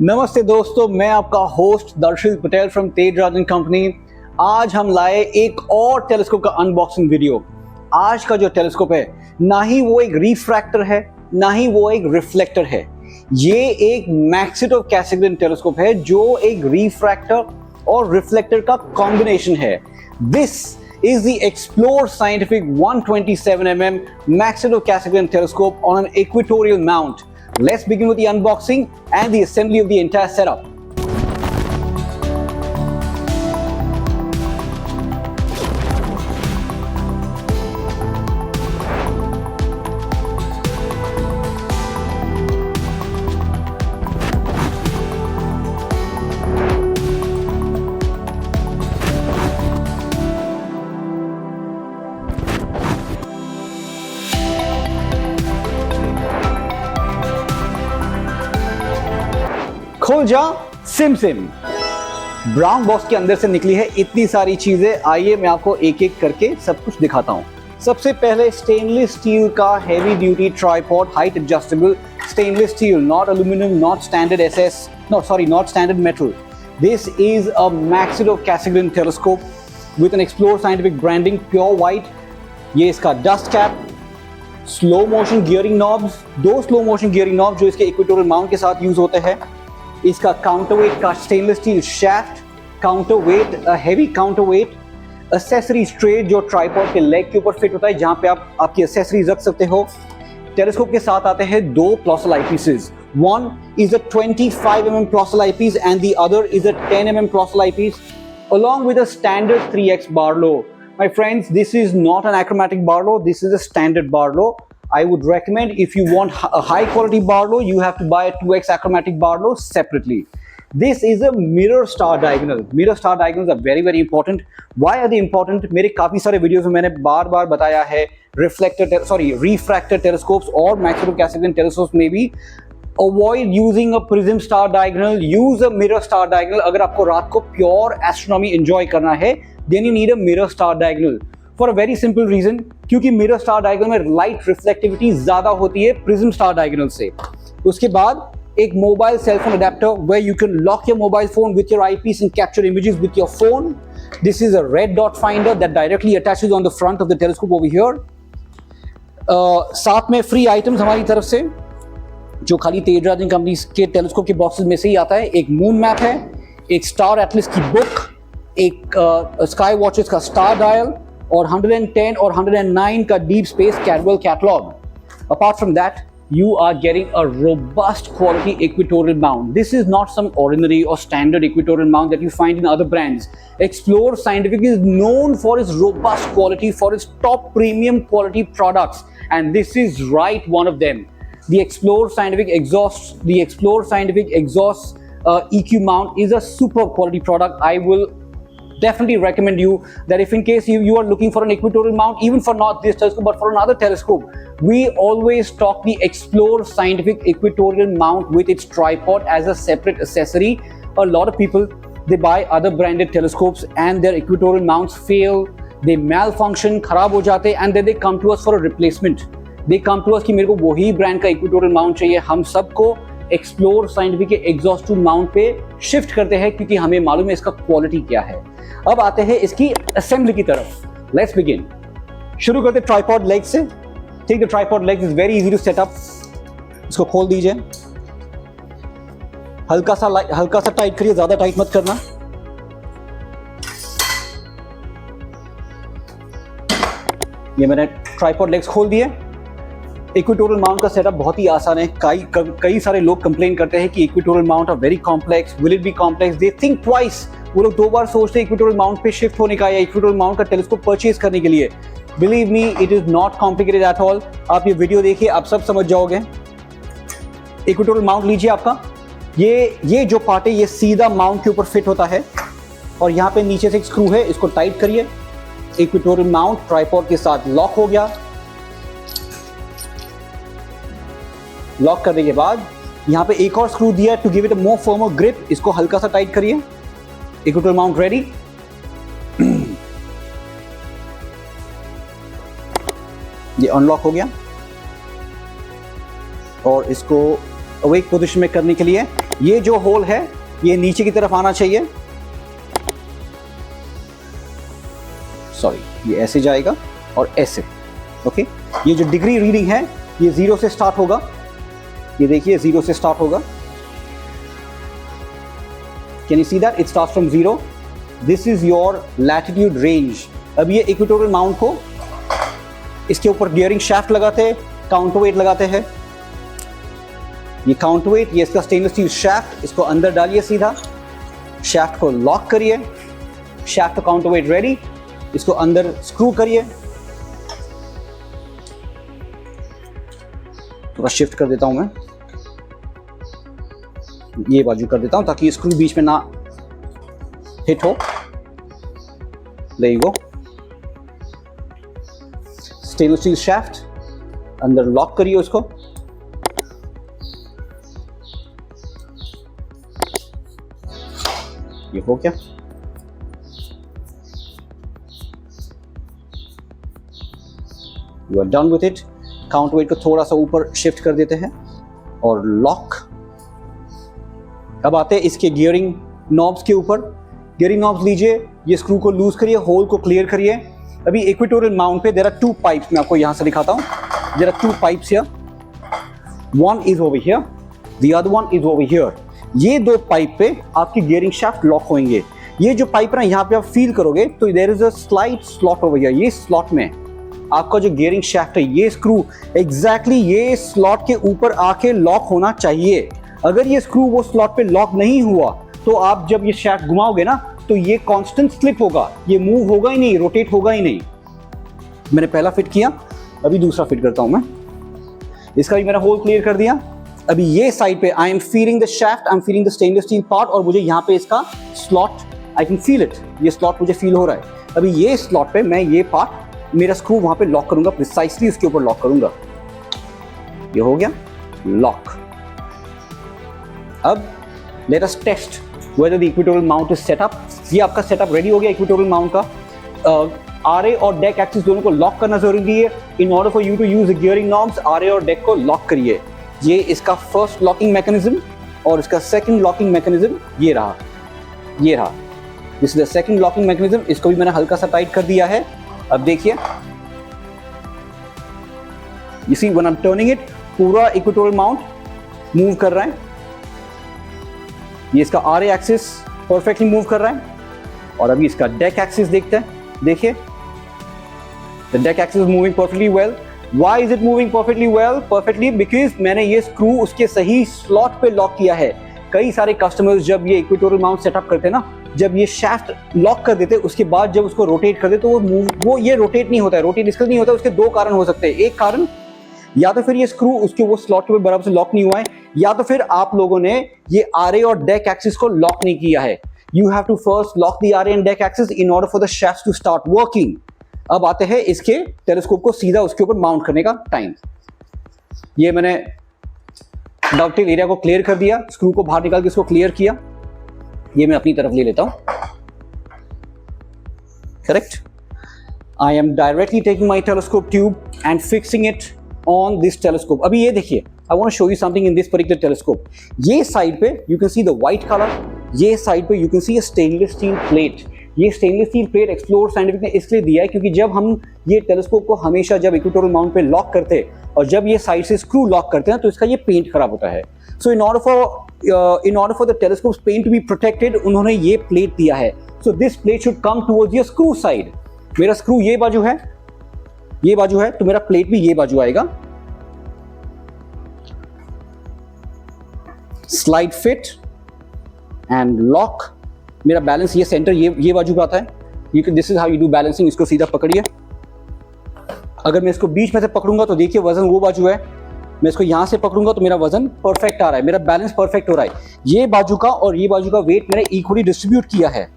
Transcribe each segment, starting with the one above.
नमस्ते दोस्तों, मैं आपका host Darsheel Patel from Tej Rajan company. आज हम लाए एक और टेलीस्कोप का अनबॉक्सिंग वीडियो। आज का जो टेलीस्कोप है, ना ही वो एक रिफ्रैक्टर है, ना ही वो एक रिफ्लेक्टर है। ये एक मैक्सिटो कैसाग्रेन टेलीस्कोप है जो एक रिफ्रैक्टर और रिफ्लेक्टर का कॉम्बिनेशन है। This is the Explore Scientific 127mm Maxito Cassegrain telescope on an equatorial mount. Let's begin with the unboxing and the assembly of the entire setup. खोल जा सिम सिम। ब्राउन बॉक्स के अंदर से निकली है इतनी सारी चीजें। आइए मैं आपको एक एक करके सब कुछ दिखाता हूं। सबसे पहले स्टेनलेस स्टील का heavy duty tripod, height adjustable stainless steel, not aluminium, not standard SS, not standard metal. This is a Maksutov Cassegrain telescope with an Explore Scientific branding, pure white. ये इसका dust cap, slow motion gearing knobs, दो slow motion gearing knob जो इसके equatorial mount के साथ use होते हैं। इसका काउंटरवेट का stainless steel shaft, counterweight, heavy counterweight accessories tray जो ट्राइपॉड के लेग के ऊपर फिट होता है, जहां पे आप आपकी एक्सेसरीज रख सकते हो। टेलीस्कोप के साथ आते हैं दो Plossl eyepieces. One is a 25mm Plossl eyepiece and the other is a 10mm Plossl eyepiece along with a standard 3x Barlow. My friends, this is not an achromatic Barlow, this is a standard Barlow. I would recommend, if you want a high quality Barlow, you have to buy a 2x achromatic Barlow separately. This is a mirror star diagonal. Mirror star diagonals are very very important. Why are they important? मेरे काफी सारे videos में मैंने बार बार बताया है। refractor telescopes और Maxito Cassegrain telescopes में भी avoid using a prism star diagonal, use a mirror star diagonal. अगर आपको रात को pure astronomy enjoy करना है, then you need a mirror star diagonal. For a very simple reason, क्योंकि मिरर स्टार डायगोनल में लाइट रिफ्लेक्टिविटी ज्यादा होती है प्रिज्म स्टार डायगोनल से। उसके बाद एक mobile cell phone adapter where you can lock your mobile phone with your eyepiece and capture images with your phone. This is a red dot finder that directly attaches on the front of the telescope over here. साथ में free items हमारी तरफ से जो खाली तेज राजन company के telescope के boxes में से ही आता है। एक मून मैप है, एक स्टार एटलस की बुक, एक स्काई वॉचेस का स्टार डायल और 110 और 109 का deep space Caldwell catalogue. Apart from that, you are getting a robust quality equatorial mount. This is not some ordinary or standard equatorial mount that you find in other brands. Explore Scientific is known for its robust quality, for its top premium quality products, and this is right one of them. The Explore Scientific Exhaust EQ mount is a super quality product. I will definitely recommend you that if in case you are looking for an equatorial mount, even for not this telescope but for another telescope, we always stock the Explore Scientific equatorial mount with its tripod as a separate accessory. A lot of people, they buy other branded telescopes and their equatorial mounts fail, they malfunction, खराब हो जाते, and then they come to us for a replacement. They come to us कि मेरे को वही brand का equatorial mount चाहिए। हम सबको एक्सप्लोर साइंटिफिक के एग्जॉस्ट टू माउंट पे शिफ्ट करते हैं क्योंकि हमें मालूम है इसका क्वालिटी क्या है। अब आते हैं इसकी असेंबली की तरफ। Let's begin. शुरू करते ट्राइपॉड लेग से। ठीक है, tripod leg is very easy to set up. इसको खोल दीजिए, हल्का सा टाइट करिए, ज्यादा टाइट मत करना। ये मैंने ट्राइपॉड लेग्स खोल दिए। इक्वेटोरियल माउंट का सेटअप बहुत ही आसान है। कई सारे लोग कंप्लेन करते हैं कि equatorial mount are very complex, will it be complex, they think twice. वो लोग दो बार सोचते हैं इक्वेटोरियल माउंट पे शिफ्ट होने का या इक्वेटोरियल माउंट का टेलीस्कोप परचेज करने के लिए। Believe me, it is not complicated at all. आप ये वीडियो देखिए, आप सब समझ जाओगे। इक्वेटोरियल माउंट लीजिए आपका, ये जो पार्ट है ये सीधा माउंट के ऊपर फिट होता है और यहाँ पे नीचे से एक स्क्रू है, इसको टाइट करिए। इक्वेटोरियल माउंट ट्राइपॉड के साथ लॉक हो गया। लॉक करने के बाद यहाँ पे एक और स्क्रू दिया to give it a more firmer grip. इसको हल्का सा टाइट करिए। Equatorial mount ready. ये अनलॉक हो गया और इसको अवेक पोजीशन में करने के लिए ये जो होल है ये नीचे की तरफ आना चाहिए, सॉरी ये ऐसे जाएगा और ऐसे, ओके। ये जो डिग्री रीडिंग है ये 0 से स्टार्ट होगा, ये देखिए 0 से स्टार्ट होगा। Can you see that it starts from 0। This is your latitude range. अब ये इक्वेटोरियल माउंट को इसके ऊपर गियरिंग शाफ्ट लगाते हैं, काउंटरवेट लगाते हैं। ये काउंटरवेट, ये इसका स्टेनलेस स्टील शाफ्ट, इसको अंदर डालिए सीधा, शाफ्ट को लॉक करिए, शाफ्ट काउंटरवेट रेडी, इसको अंदर स्क्रू करिए। थोड़ा शिफ्ट कर देता हूं मैं, ये बाजू कर देता हूं ताकि स्क्रू बीच में ना हिट हो। Let go, stainless steel shaft अंदर लॉक करिए उसको। ये हो गया। You are done with it. Counterweight को थोड़ा सा ऊपर शिफ्ट कर देते हैं और लॉक। अब आते हैं इसके गियरिंग नॉब्स के ऊपर। गियरिंग नॉब्स लीजिए, ये स्क्रू को लूज करिए, होल को क्लियर करिए। अभी इक्वेटोरियल माउंट पे देयर आर 2 पाइप्स, मैं आपको यहां से दिखाता हूं। There are 2 pipes here, one is over here, the other one is over here. ये 2 पाइप पे आपकी गियरिंग शाफ्ट लॉक होंगे। ये जो पाइप ना यहाँ पे आप फील करोगे तो there is a slight slot over here. ये स्लॉट में आपका जो गियरिंग शाफ्ट है, ये स्क्रू एग्जैक्टली ये स्लॉट के ऊपर आके लॉक होना चाहिए। अगर ये स्क्रू वो स्लॉट पे लॉक नहीं हुआ तो आप जब ये शाफ्ट घुमाओगे ना तो ये कांस्टेंट स्लिप होगा, ये मूव होगा ही नहीं, रोटेट होगा ही नहीं। मैंने पहला फिट किया, अभी दूसरा फिट करता हूं मैं। इसका भी मैंने होल क्लियर कर दिया। अभी ये साइड पे I am feeling the shaft, I am feeling the stainless steel part, और मुझे यहाँ पे इसका slot, I can feel it, ये स्लॉट मुझे फील हो रहा है। अभी ये स्लॉट पे मैं ये पार्ट, मेरा स्क्रू वहां पे लॉक करूंगा, प्रिसाइसली उसके ऊपर लॉक करूंगा। ये हो गया लॉक। अब let us test whether the equatorial mount is set up। ये आपका सेटअप रेडी हो गया इक्वेटोरियल माउंट का। आरए और डेक एक्सिस दोनों को लॉक करना जरूरी है। In order for you to use the gearing knobs, RA और डेक को लॉक करिए। ये इसका फर्स्ट लॉकिंग मैकेनिज्म और इसका सेकंड लॉकिंग मैकेनिज्म ये रहा, ये रहा। This is the second locking mechanism. इसको भी मैंने हल्का सा टाइट कर दिया है। अब देखिए, you see when I am turning it, पूरा इक्वेटोरियल माउंट मूव कर रहा है। ये इसका आरए एक्सिस परफेक्टली मूव कर रहा है। और अभी इसका डेक एक्सिस देखते हैं, देखिए the deck axis is moving perfectly well. Why is it moving perfectly well? Perfectly because मैंने ये स्क्रू उसके सही स्लॉट पे लॉक किया है। कई सारे कस्टमर्स जब ये इक्वेटोरियल माउंट सेटअप करते हैं ना, जब ये शाफ्ट लॉक कर देते, उसके बाद जब उसको रोटेट कर दे तो वो ये रोटेट नहीं होता है। रोटेट इसलिए नहीं होता, उसके 2 कारण हो सकते हैं। एक कारण, या तो फिर ये स्क्रू उसके वो स्लॉट पे बराबर से लॉक नहीं हुआ है, या तो फिर आप लोगों ने ये आरए और डेक एक्सिस को लॉक नहीं किया है। You have to first lock the RA and Dec axis in order for the shaft to start working. अब आते हैं इसके टेलीस्कोप को सीधा उसके ऊपर माउंट करने का टाइम। ये मैंने डॉवटेल एरिया को क्लियर कर दिया, स्क्रू को बाहर निकाल के इसको क्लियर किया। ये मैं अपनी तरफ ले लेता हूं, correct. I am directly taking my telescope tube and fixing it on this telescope। अभी ये देखिए, I want to show you something in this particular telescope। ये साइड पे you can see the white color, ये side पे you can see a stainless steel plate। ये stainless steel plate explore scientific ने इसलिए दिया है क्योंकि जब हम ये टेलीस्कोप को हमेशा जब इक्वेटोरियल माउंट पे लॉक करते हैं और जब ये साइड से स्क्रू लॉक करते हैं तो इसका ये पेंट खराब होता है। So in order for the telescope paint to be protected, उन्होंने ये प्लेट दिया है। So this plate should come towards your screw side. मेरा स्क्रू ये बाजू है, ये बाजू है, तो मेरा प्लेट भी ये बाजू आएगा। Slide fit and lock. मेरा बैलेंस ये सेंटर ये बाजू का आता है। This is how you do balancing. इसको सीधा पकड़िए। अगर मैं इसको बीच में से पकड़ूंगा तो देखिए वजन वो बाजू है, मैं इसको यहां से पकड़ूंगा तो मेरा वजन परफेक्ट आ रहा है, मेरा बैलेंस परफेक्ट हो रहा है। ये बाजू का और ये बाजू का वेट मैंने इक्वली डिस्ट्रीब्यूट किया है।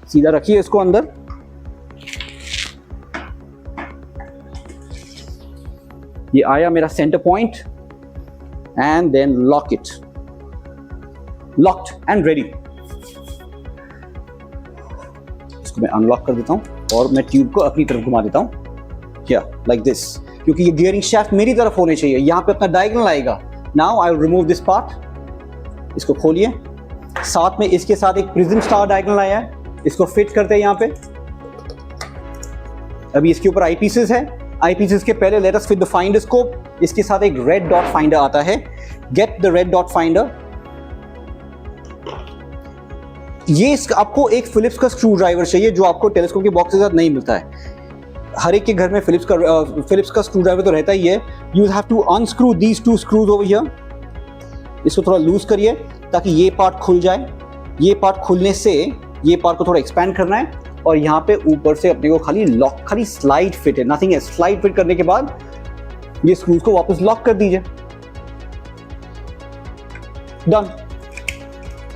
सीधा रखिए इसको अंदर। ये आया मेरा centre point and then lock it. Locked and ready. इसको मैं अनलॉक कर देता हूं और मैं ट्यूब को अपनी तरफ घुमा देता हूं, या लाइक दिस, क्योंकि ये गियरिंग शाफ्ट मेरी तरफ होने चाहिए। यहां पे अपना डायगोनल आएगा। Now I will remove this part. इसको खोलिए, साथ में इसके साथ एक प्रिज्म स्टार डायगोनल आया है, इसको फिट करते हैं यहाँ पे। अभी इसके ऊपर आईपीसेस है, आईपीसेस के पहले let us fit the finder scope. इसके साथ एक रेड डॉट फाइंडर आता है, get the red dot finder. ये आपको एक फिलिप्स का स्क्रू ड्राइवर चाहिए जो आपको टेलीस्कोप के बॉक्स के साथ नहीं मिलता है। हर एक के घर में फिलिप्स का स्क्रू ड्राइवर तो रहता ही है। You have to unscrew these two screws over here. इसको थोड़ा लूज करिए ताकि ये पार्ट खुल जाए। ये पार्ट खुलने से ये पार्ट को थोड़ा एक्सपैंड करना है और यहाँ पे ऊपर से अपने को खाली लॉक, खाली स्लाइड फिट है, नथिंग है। स्लाइड फिट करने के बाद ये स्क्रूज को वापस लॉक कर दीजिए। डन।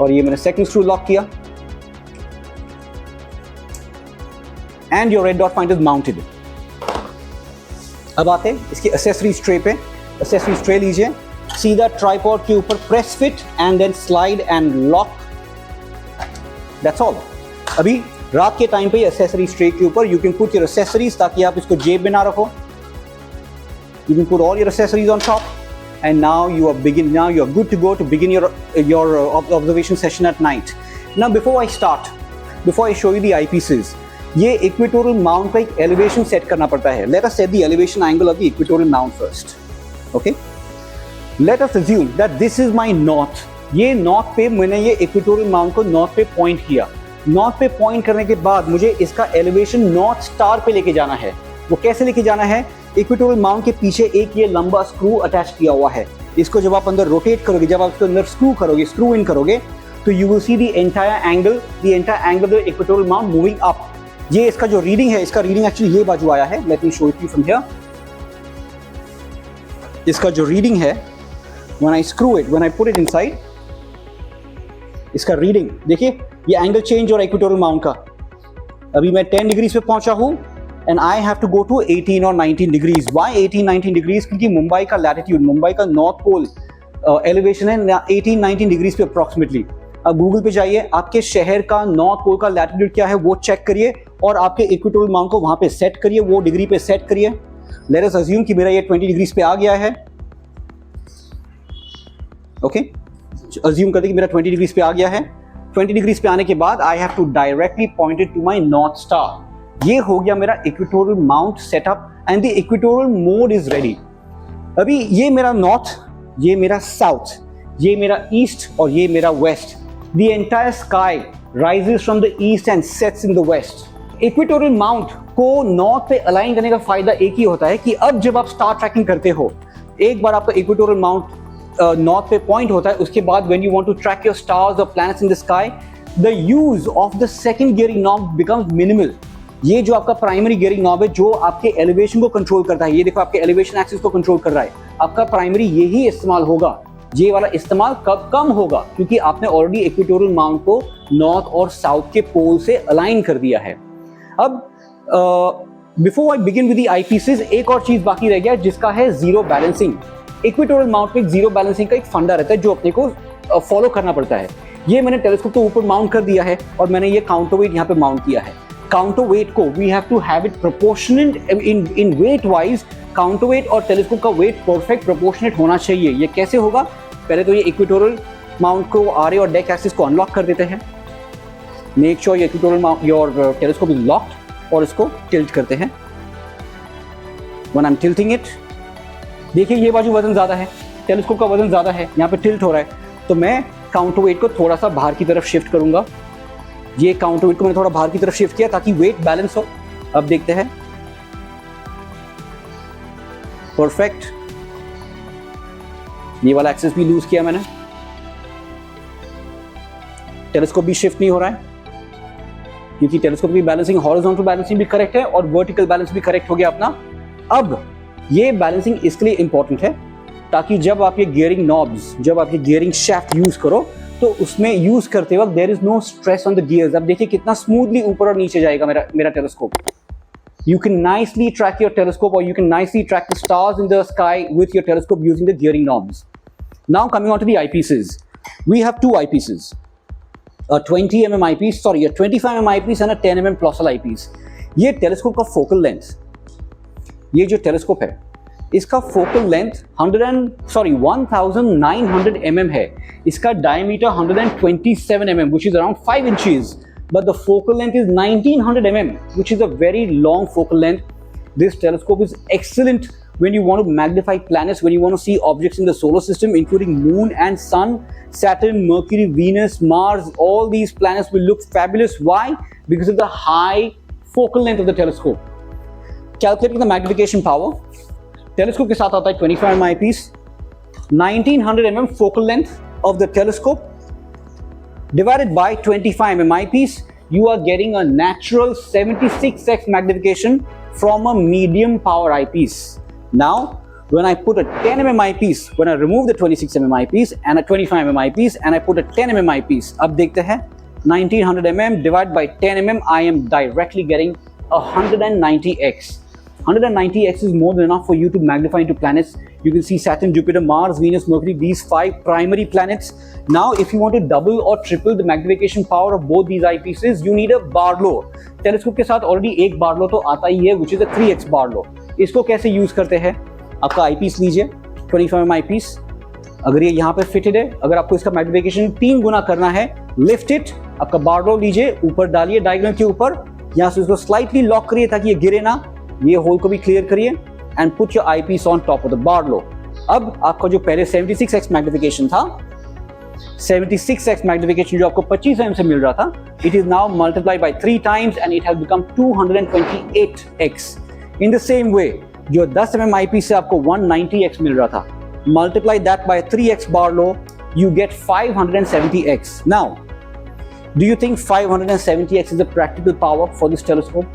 और ये मैंने सेकंड स्क्रू लॉक किया and your red dot finder is mounted. अब आते हैं इसकी एक्सेसरीज ट्रे पे। एक्सेसरीज ट्रे लीजिए, सीधा ट्राइपॉड के ऊपर press fit and then slide and lock. That's all. अभी रात के टाइम पे एक्सेसरीज ट्रे के ऊपर you can put your accessories, ताकि आप इसको जेब में ना रखो। You can put all your accessories on top and now you are good to go to begin your observation session at night. Now before I show you the eyepieces, ये equatorial mount का एक elevation set करना पड़ता है। Let us set the elevation angle of the equatorial mount first. Okay, let us assume that this is my north. ये north पे मैंने ये इक्वेटोरियल माउंट को नॉर्थ पे पॉइंट किया। नॉर्थ पे पॉइंट करने के बाद मुझे इसका एलिवेशन नॉर्थ स्टार पे लेके जाना है। वो कैसे लेके जाना है? इक्वेटोरियल माउंट के पीछे एक ये लंबा स्क्रू अटैच किया हुआ है। इसको जब आप अंदर रोटेट करोगे, जब आप इसको अंदर स्क्रू इन करोगे, तो you will see the entire angle of the equatorial mount moving up. ये इसका जो रीडिंग है, इसका रीडिंग एक्चुअली ये बाजू आया है। Let me show it you from here. इसका जो रीडिंग है, when I put it inside, इसका रीडिंग देखिए, ये एंगल चेंज और इक्वेटोरियल माउंट का। अभी मैं 10 डिग्री पे पहुंचा हूं and I have to go to 18 or 19 degrees. Why 18-19 degrees? क्योंकि मुंबई का लैटिट्यूड, मुंबई का नॉर्थ पोल एलिवेशन है 18-19 डिग्रीज पे अप्रॉक्सीमेटली। अब गूगल पे जाइए, आपके शहर का नॉर्थ पोल का लैटिट्यूड क्या है वो चेक करिए और आपके इक्वेटोरियल माउंट को वहां पे सेट करिए, वो डिग्री पे सेट करिए। लेट अस अज्यूम कि मेरा ये 20 डिग्रीज पे आ गया है। ओके, अज्यूम करते कि मेरा 20 डिग्रीज पे आ गया है। 20 डिग्रीज पे आने के बाद I have to directly point it to my north star. ये हो गया मेरा equatorial mount setup and the equatorial mode is ready. अभी ये मेरा नॉर्थ, ये मेरा साउथ, ये मेरा ईस्ट और ये मेरा west. The entire sky rises from the east and sets in the west. Equatorial mount को नॉर्थ पे अलाइन करने का फायदा एक ही होता है कि अब जब आप स्टार ट्रैकिंग करते हो, एक बार आपका इक्वेटोरियल माउंट नॉर्थ पे पॉइंट होता है, उसके बाद when you want to track your stars और planets in the sky, the use of the second gearing knob becomes minimal. ये जो आपका प्राइमरी गियरिंग नॉब है, जो आपके एलिवेशन को कंट्रोल करता है, ये देखो आपके एलिवेशन एक्सिस को कंट्रोल कर रहा है, आपका प्राइमरी यही इस्तेमाल होगा। ये वाला इस्तेमाल कम होगा क्योंकि आपने ऑलरेडी इक्वेटोरियल माउंट को नॉर्थ और साउथ के पोल से अलाइन कर दिया है। अब before I begin with the eyepieces, एक और चीज बाकी रह गया जिसका है जीरो बैलेंसिंग। इक्वेटोरियल माउंट पे जीरो बैलेंसिंग का एक फंडा रहता है जो अपने को फॉलो करना पड़ता है। ये मैंने टेलीस्कोप के ऊपर माउंट कर दिया है और मैंने ये काउंटरवेट यहाँ पे माउंट किया है। काउंटरवेट को we have to have it proportionate in weight wise. Counterweight और टेलीस्कोप का वेट परफेक्ट प्रोपोर्शनेट होना चाहिए। ये कैसे होगा? पहले तो ये इक्वेटोरियल माउंट को आर और डेक एक्सिस को अनलॉक कर देते हैं। मेक श्योर ये equatorial mount your telescope is locked और इसको टिल्ट करते हैं। When I am tilting it, देखिए ये बाजू वजन ज्यादा है, टेलीस्कोप का वजन ज्यादा है, यहाँ पे टिल्ट हो रहा है, तो मैं काउंटरवेट को थोड़ा सा बाहर की तरफ शिफ्ट करूंगा। ये काउंटरवेट को मैंने थोड़ा बाहर की तरफ शिफ्ट किया ताकि वेट बैलेंस हो। अब देखते हैं, परफेक्ट। ये वाला एक्सिस भी लूज किया मैंने, टेलीस्कोप भी शिफ्ट नहीं हो रहा है क्योंकि टेलीस्कोप की बैलेंसिंग, हॉरिजॉन्टल बैलेंसिंग भी करेक्ट है और वर्टिकल बैलेंस भी करेक्ट हो गया अपना। अब ये बैलेंसिंग इसके लिए इंपॉर्टेंट है ताकि जब आप ये गियरिंग नॉब्स, जब आप ये गियरिंग शाफ्ट यूज करो तो उसमें यूज करते वक्त there is no stress on the gears. अब देखिए कितना स्मूथली ऊपर और नीचे जाएगा मेरा telescope. You can nicely track your telescope or you can nicely track the stars in the sky with your telescope using the gearing knobs. Now coming on to the eyepieces. We have two eyepieces. A 20 mm eyepiece, sorry, a 25 mm eyepiece and a 10 mm Plössl eyepiece. ये telescope का focal length, ये जो telescope है, इसका focal length 1900 mm है, इसका diameter 127 mm which is around 5 inches, but the focal length is 1900 mm which is a very long focal length. This telescope is excellent when you want to magnify planets, when you want to see objects in the solar system including moon and sun, Saturn, Mercury, Venus, Mars. All these planets will look fabulous. Why? Because of the high focal length of the telescope. Calculating the magnification power, telescope के साथ आता है 25 mm eyepiece, 1900 mm focal length of the telescope divided by 25 mm eyepiece, you are getting a natural 76x magnification from a medium power eyepiece. Now, when I put a 10 mm eyepiece, when I remove the 26 mm eyepiece and a 25 mm eyepiece and I put a 10 mm eyepiece, अब देखते हैं 1900 mm divided by 10 mm, I am directly getting 190x. 190x is more than enough for you to magnify into planets. You can see Saturn, Jupiter, Mars, Venus, Mercury, these 5 primary planets. Now, if you want to double or triple the magnification power of both these eyepieces, you need a Barlow. Telescope के साथ already एक Barlow तो आता ही है, which is a 3x Barlow. इसको कैसे use करते हैं? आपका eyepiece लीजिए, 25 mm eyepiece. अगर ये यहाँ पे फिटेड है, अगर आपको इसका मैग्निफिकेशन 3 गुना करना है, लिफ्ट इट, आपका Barlow लीजिए, ऊपर डालिए डायगोनल के ऊपर, यहाँ से उसको स्लाइटली लॉक करिए ताकि ये गिरे ना, ये होल को भी क्लियर करिए and put your eyepiece on top of the Barlow. अब आपका जो पहले 76x मैग्निफिकेशन था, 76x मैग्निफिकेशन जो आपको 25 mm से मिल रहा था, it is now multiply by 3 times and it has become 228x. In the same way, जो 10 mm आईपीस से आपको 190x मिल रहा था, multiply that bye 3x Barlow, you get 570x. Now, do you think 570x is a practical power for this telescope?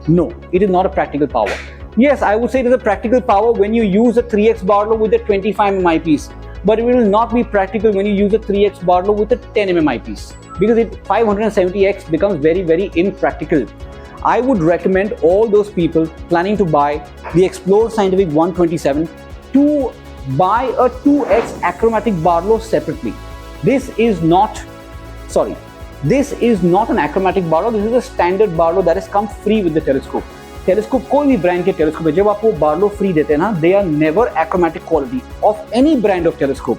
No, it is not a practical power. Yes, I would say it is a practical power when you use a 3x Barlow with a 25 mm eyepiece, but it will not be practical when you use a 3x Barlow with a 10 mm eyepiece, because 570x becomes very, very impractical. I would recommend all those people planning to buy the Explore Scientific 127 to buy a 2x achromatic Barlow separately. This is not an achromatic Barlow. This is a standard Barlow that has come free with the telescope. Telescope, कोई भी brand के telescope है, जब आपको Barlow free देते हैं ना, they are never achromatic quality of any brand of telescope.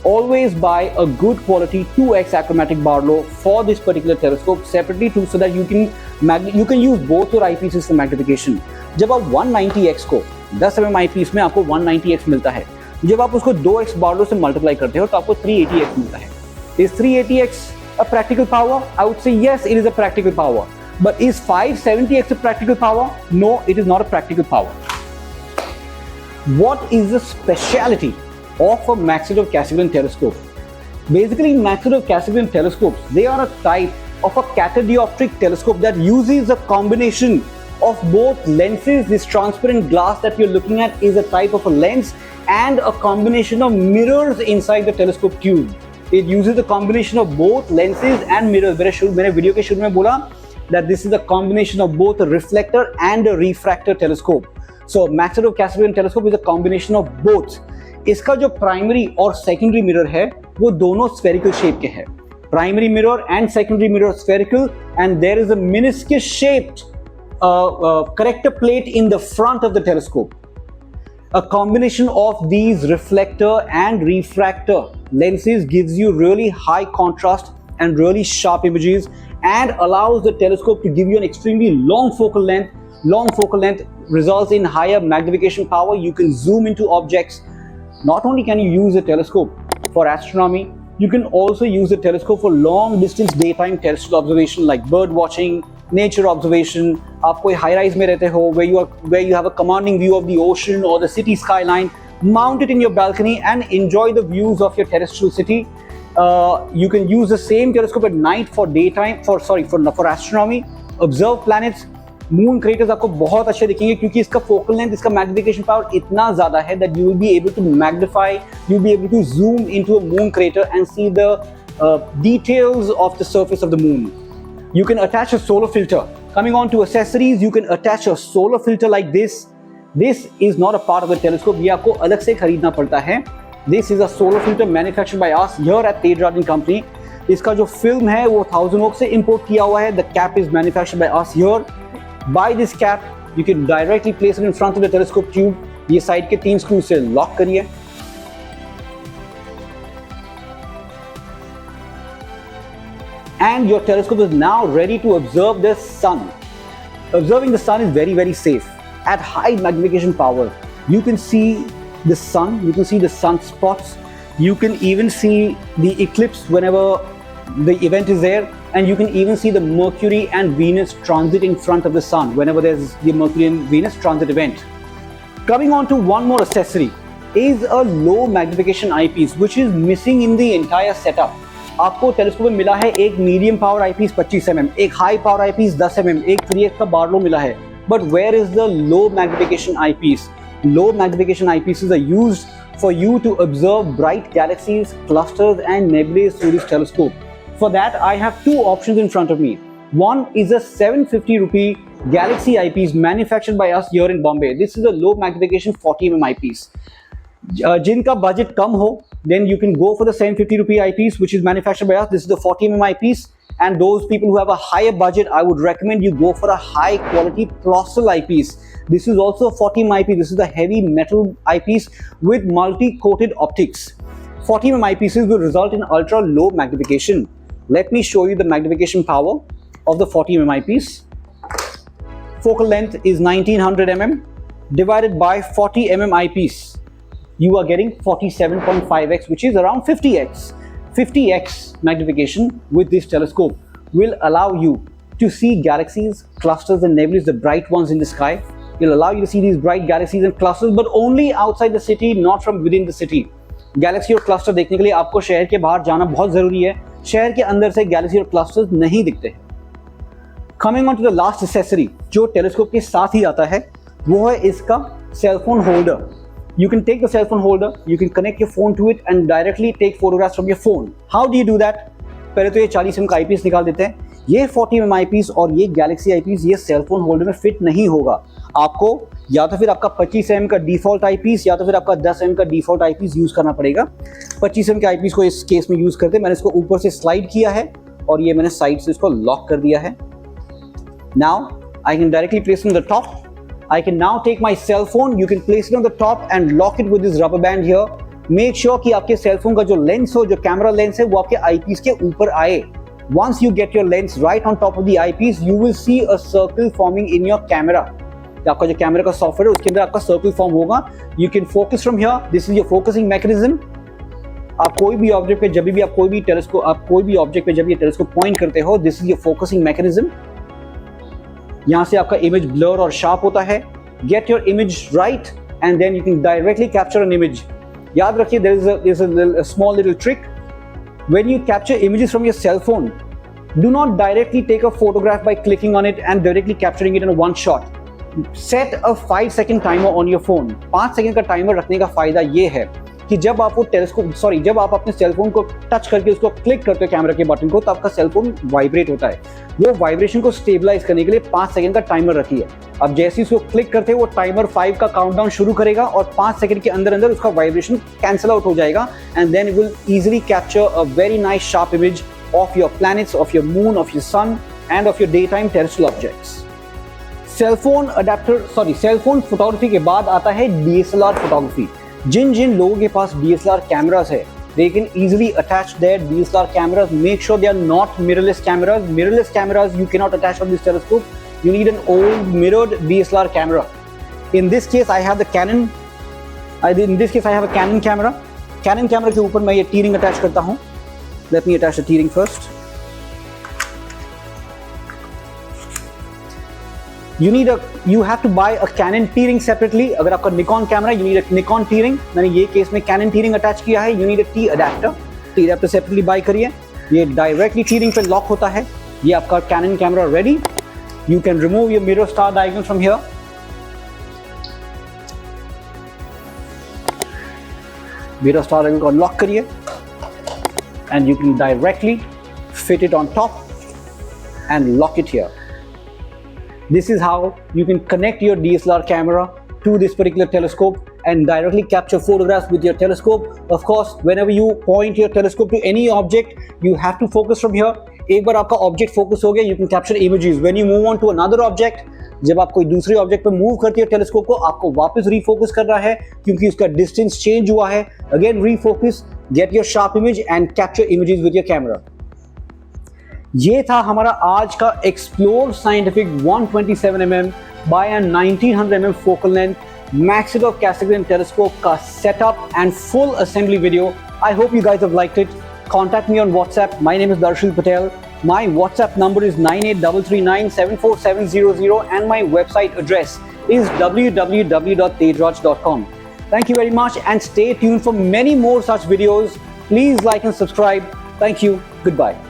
Always buy a good quality 2x achromatic Barlow for this particular telescope separately too, so that you can use both your eyepieces for magnification. जब आप 190x को 10 mm eyepiece में आपको 190x मिलता है, जब आप उसको 2x Barlow से मल्टीप्लाई करते हो तो आपको 380x मिलता है. Is 380x a practical power? I would say yes, it is a practical power. But is 570x a practical power? No, it is not a practical power. What is the speciality of a Maxillor-Cassivelin telescope? Basically, Maxillor-Cassivelin telescopes, they are a type of a catadioptric telescope that uses a combination of both lenses. This transparent glass that you're looking at is a type of a lens and a combination of mirrors inside the telescope tube. It uses a combination of both lenses and mirrors. मैंने video के शुरू में बोला that this is a combination of both a reflector and a refractor telescope. So Maxillor-Cassivelin telescope is a combination of both. इसका जो primary और secondary mirror है, वो दोनों spherical shape के हैं. Primary mirror and secondary mirror spherical, and there is a meniscus shaped corrector plate in the front of the telescope. A combination of these reflector and refractor lenses gives you really high contrast and really sharp images and allows the telescope to give you an extremely long focal length. Long focal length results in higher magnification power. You can zoom into objects. Not only can you use a telescope for astronomy, you can also use the telescope for long distance daytime terrestrial observation like bird watching, nature observation. आप कोई high rise में रहते हो, where you have a commanding view of the ocean or the city skyline, mount it in your balcony and enjoy the views of your terrestrial city. You can use the same telescope at night for daytime, for astronomy. Observe planets. Moon craters आपको बहुत अच्छे दिखेंगे क्योंकि इसका focal length, इसका magnification power इतना ज़्यादा है that you will be able to magnify, you'll be able to zoom into a moon crater and see the details of the surface of the moon. You can attach a solar filter. Coming on to accessories, you can attach a solar filter like this. This is not a part of the telescope. ये आपको अलग से खरीदना पड़ता है. This is a solar filter manufactured by us here at Tejas Company. इसका जो film है वो Thousand Oaks से import किया हुआ है. The cap is manufactured by us here. Buy this cap. You can directly place it in front of the telescope tube. ये side के 3 स्क्रू से लॉक करिए। And your telescope is now ready to observe the sun. Observing the sun is very, very safe. At high magnification power, you can see the sun, you can see the sunspots, you can even see the eclipse whenever the event is there, and you can even see the Mercury and Venus transit in front of the sun whenever there's the Mercury and Venus transit event. Coming on to one more accessory is a low magnification eyepiece which is missing in the entire setup. आपको telescope में मिला है एक medium power eyepiece 25 mm, एक high power eyepiece 10 mm, एक 3x का Barlow मिला है. But where is the low magnification eyepiece? Low magnification eyepieces are used for you to observe bright galaxies, clusters and nebulae through this telescope. For that, I have two options in front of me. One is a 750 rupee Galaxy eyepiece manufactured by us here in Bombay. This is a low magnification 40 mm eyepiece. जिनका budget कम हो, then you can go for the 750 rupee eyepiece which is manufactured by us. This is the 40 mm eyepiece. And those people who have a higher budget, I would recommend you go for a high quality Plössl eyepiece. This is also a 40 mm eyepiece. This is the heavy metal eyepiece with multi-coated optics. 40 mm eyepieces will result in ultra low magnification. Let me show you the magnification power of the 40 mm eyepiece. Focal length is 1900 mm divided by 40 mm eyepiece. You are getting 47.5x, which is around 50x. 50x magnification with this telescope will allow you to see galaxies, clusters and nebulae, the bright ones in the sky. It will allow you to see these bright galaxies and clusters, but only outside the city, not from within the city. Galaxy और cluster देखने के लिए आपको शहर के बाहर जाना बहुत ज़रूरी है. शहर के अंदर से गैलेक्सी और क्लस्टर्स नहीं दिखते. Coming on to the last accessory, जो टेलीस्कोप के साथ ही आता है, वो है इसका cell phone holder. You can take the cell phone holder, you can connect your phone to it and directly take photographs from your phone. How do you do that? पहले तो ये 40 mm का eyepiece निकाल देते हैं. ये 40 mm eyepiece और ये Galaxy eyepiece ये cell phone holder में fit नहीं होगा. आपको या तो फिर आपका 25 mm का default eyepiece या तो फिर आपका 10 mm का default eyepiece यूज करना पड़ेगा. 25 mm के eyepiece को इस केस में यूज करते, मैंने इसको ऊपर से स्लाइड किया है और ये मैंने साइड से इसको लॉक कर दिया है. Now I can directly place it on the top. I can now take my cell phone, you can place it on the top and lock it with this rubber band here. Make sure कि आपके cell phone का जो lens हो, जो camera lens है, वो आपके eyepiece के ऊपर आए. Once you get your lens right on top of the eyepiece, you will see a circle forming in your camera. आपका जो कैमरा का सॉफ्टवेयर है उसके अंदर आपका सर्कल फॉर्म होगा. You can focus from here. This is your focusing mechanism. आप कोई भी ऑब्जेक्ट पे जब भी आप कोई भी ऑब्जेक्ट पे जब ये टेलीस्कोप पॉइंट करते हो, this is your focusing mechanism. यहाँ से आपका इमेज ब्लर और शार्प होता है. Get your image right and then you can directly capture an image. याद रखिए, there is a small little trick. When you capture images from your cell phone, do not directly take a photograph by clicking on it and directly capturing it in a one shot. Set a 5-second timer on your phone. 5 second का timer रखने का फायदा ये है कि जब आप जब आप अपने सेल फोन को टच करके उसको क्लिक करते हो कैमरा के बटन को, तो आपका सेल फोन वाइब्रेट होता है. वो वाइब्रेशन को स्टेबलाइज करने के लिए 5 सेकंड का टाइमर रखिए. अब जैसे ही उसको क्लिक करते हैं वो टाइमर 5 का काउंटडाउन शुरू करेगा और 5 सेकंड के अंदर अंदर उसका वाइब्रेशन कैंसिल आउट हो जाएगा and then it will easily capture a very nice sharp image of your planets, of your moon, of your sun and of your day time terrestrial objects. Cell phone photography के बाद आता है DSLR photography. जिन लोगों के पास DSLR cameras है, they can easily attach their DSLR cameras. Make sure they are not mirrorless cameras. Mirrorless cameras you cannot attach on this telescope. You need an old mirrored DSLR camera. In this case I have the Canon. In this case I have a Canon camera. Canon camera के ऊपर मैं ये T-ring attach करता हूँ. Let me attach the T-ring first. You have to buy a Canon T-ring separately. अगर आपका Nikon camera, you need a Nikon T-ring. मैंने ये केस में Canon T-ring अटैच किया है. You need a T adapter. T adapter separately buy करिए. ये directly T-ring पे लॉक होता है. ये आपका Canon camera ready. You can remove your mirror star diagonal from here. Mirror star diagonal को लॉक करिए and you can directly fit it on top and lock it here. This is how you can connect your DSLR camera to this particular telescope and directly capture photographs with your telescope. Of course, whenever you point your telescope to any object, you have to focus from here. एक बार आपका object focus हो गया, you can capture images. When you move on to another object, जब आप कोई दूसरे object पे मूव करती है टेलीस्कोप को, आपको वापस रीफोकस करना है क्योंकि उसका डिस्टेंस चेंज हुआ है। Again refocus, get your sharp image and capture images with your camera. ये था हमारा आज का एक्सप्लोर साइंटिफिक 127 mm बाय 1900 mm focal length Maxidov Cassegrain telescope का setup and full assembly video. I hope you guys have liked it. Contact me on WhatsApp. My name is Darshil Patel. My WhatsApp number is 9833974700 and my website address is www.tejraj.com. Thank you very much and stay tuned for many more such videos. Please like and subscribe. Thank you. Goodbye.